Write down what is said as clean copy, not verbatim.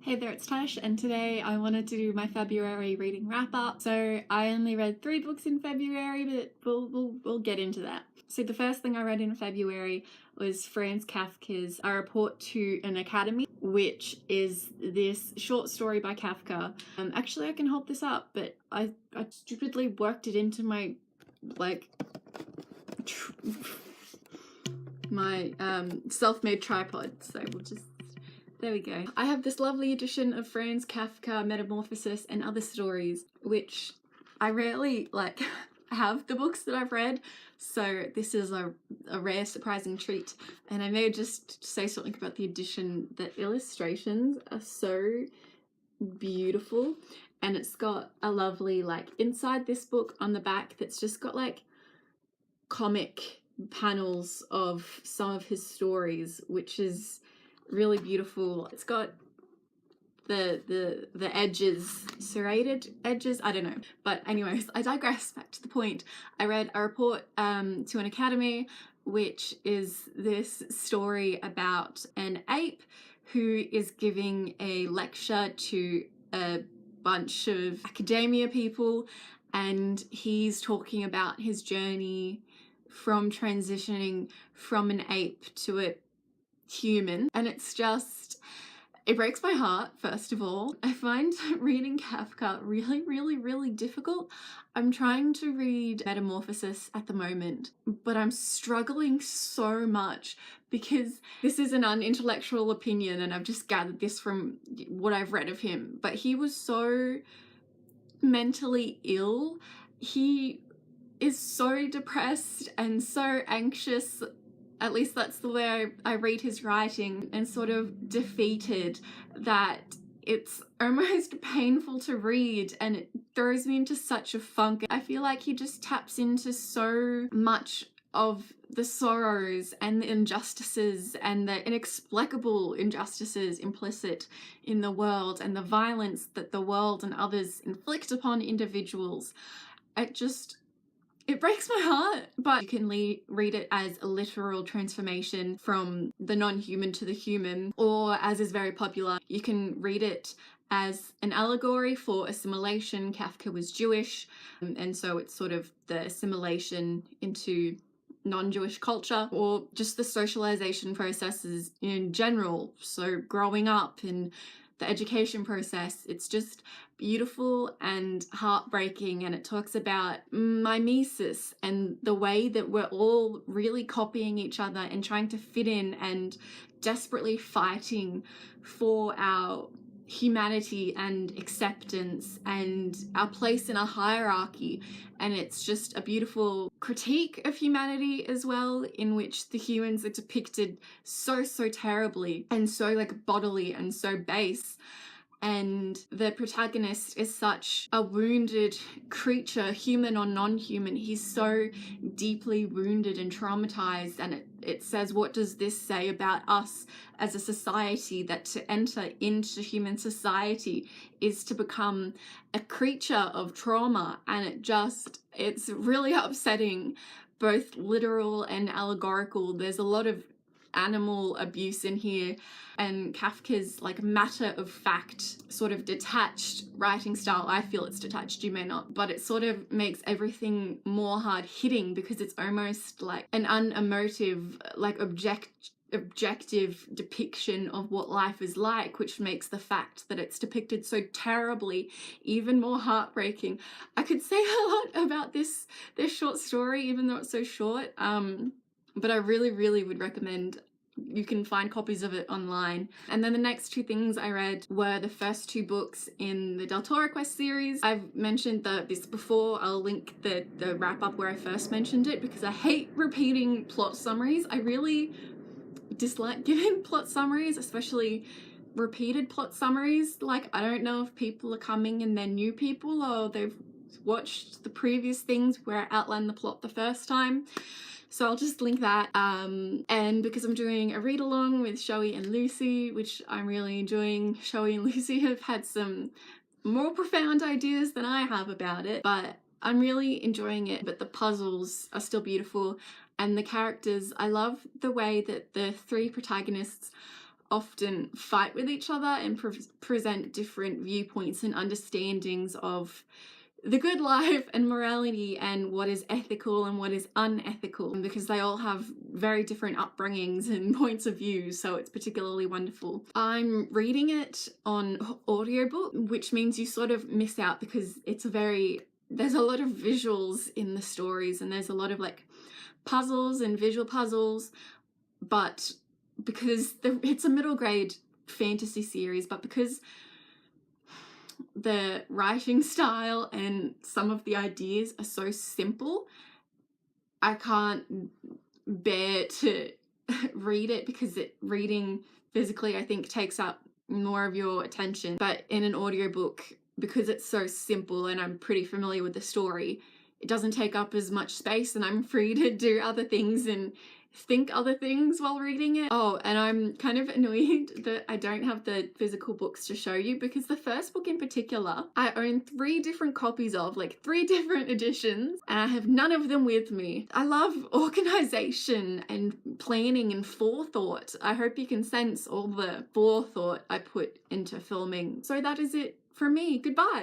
Hey there, it's Tash, and today I wanted to do my February reading wrap-up. So I only read 3 books in February, but we'll get into that. So the first thing I read in February was Franz Kafka's A Report to an Academy, which is this short story by Kafka. Actually, I can hold this up, but I stupidly worked it into my, self-made tripod, so we'll just... There we go. I have this lovely edition of Franz Kafka, Metamorphosis and Other Stories, which I rarely have the books that I've read, so this is a rare surprising treat. And I may just say something about the edition. The illustrations are so beautiful, and it's got a lovely inside this book on the back that's just got comic panels of some of his stories, which is really beautiful. It's got the edges, serrated edges, I don't know. But anyways, I digress. Back to the point. I read A Report to an Academy, which is this story about an ape who is giving a lecture to a bunch of academia people, and he's talking about his journey from transitioning from an ape to a human, and it's just, it breaks my heart. First of all, I find reading Kafka really difficult. I'm trying to read Metamorphosis at the moment, but I'm struggling so much because this is an unintellectual opinion and I've just gathered this from what I've read of him, but he was so mentally ill. He is so depressed and so anxious. At least that's the way I read his writing, and sort of defeated, that it's almost painful to read and it throws me into such a funk. I feel like he just taps into so much of the sorrows and the injustices and the inexplicable injustices implicit in the world and the violence that the world and others inflict upon individuals. It breaks my heart, but you can read it as a literal transformation from the non-human to the human, or as is very popular, you can read it as an allegory for assimilation. Kafka was Jewish, and so it's sort of the assimilation into non-Jewish culture, or just the socialization processes in general. So growing up and the education process, it's just beautiful and heartbreaking, and it talks about mimesis and the way that we're all really copying each other and trying to fit in and desperately fighting for our humanity and acceptance and our place in a hierarchy. And it's just a beautiful critique of humanity as well, in which the humans are depicted so terribly and so bodily and so base. And the protagonist is such a wounded creature, human or non-human. He's so deeply wounded and traumatized, and it says, what does this say about us as a society, that to enter into human society is to become a creature of trauma? And it's really upsetting, both literal and allegorical. There's a lot of animal abuse in here, and Kafka's matter-of-fact, sort of detached writing style, I feel it's detached, you may not, but it sort of makes everything more hard-hitting because it's almost like an unemotive, objective depiction of what life is like, which makes the fact that it's depicted so terribly even more heartbreaking. I could say a lot about this short story, even though it's so short, but I really would recommend. You can find copies of it online. And then the next 2 things I read were the first 2 books in the Deltora Quest series. I've mentioned this before. I'll link the wrap-up where I first mentioned it, because I hate repeating plot summaries. I really dislike giving plot summaries, especially repeated plot summaries. I don't know if people are coming and they're new people, or they've watched the previous things where I outlined the plot the first time. So I'll just link that. And because I'm doing a read-along with Shoei and Lucy, which I'm really enjoying. Shoei and Lucy have had some more profound ideas than I have about it, but I'm really enjoying it. But the puzzles are still beautiful, and the characters, I love the way that the 3 protagonists often fight with each other and present different viewpoints and understandings of the good life and morality and what is ethical and what is unethical, because they all have very different upbringings and points of view, so it's particularly wonderful. I'm reading it on audiobook, which means you sort of miss out because there's a lot of visuals in the stories, and there's a lot of like puzzles and visual puzzles, but because it's a middle grade fantasy series, but because the writing style and some of the ideas are so simple, I can't bear to read it, because reading physically, I think, takes up more of your attention. But in an audiobook, because it's so simple and I'm pretty familiar with the story, it doesn't take up as much space, and I'm free to do other things and think other things while reading it. Oh, and I'm kind of annoyed that I don't have the physical books to show you, because the first book in particular, I own 3 different copies of, like 3 different editions, and I have none of them with me. I love organization and planning and forethought. I hope you can sense all the forethought I put into filming. So that is it from me. Goodbye.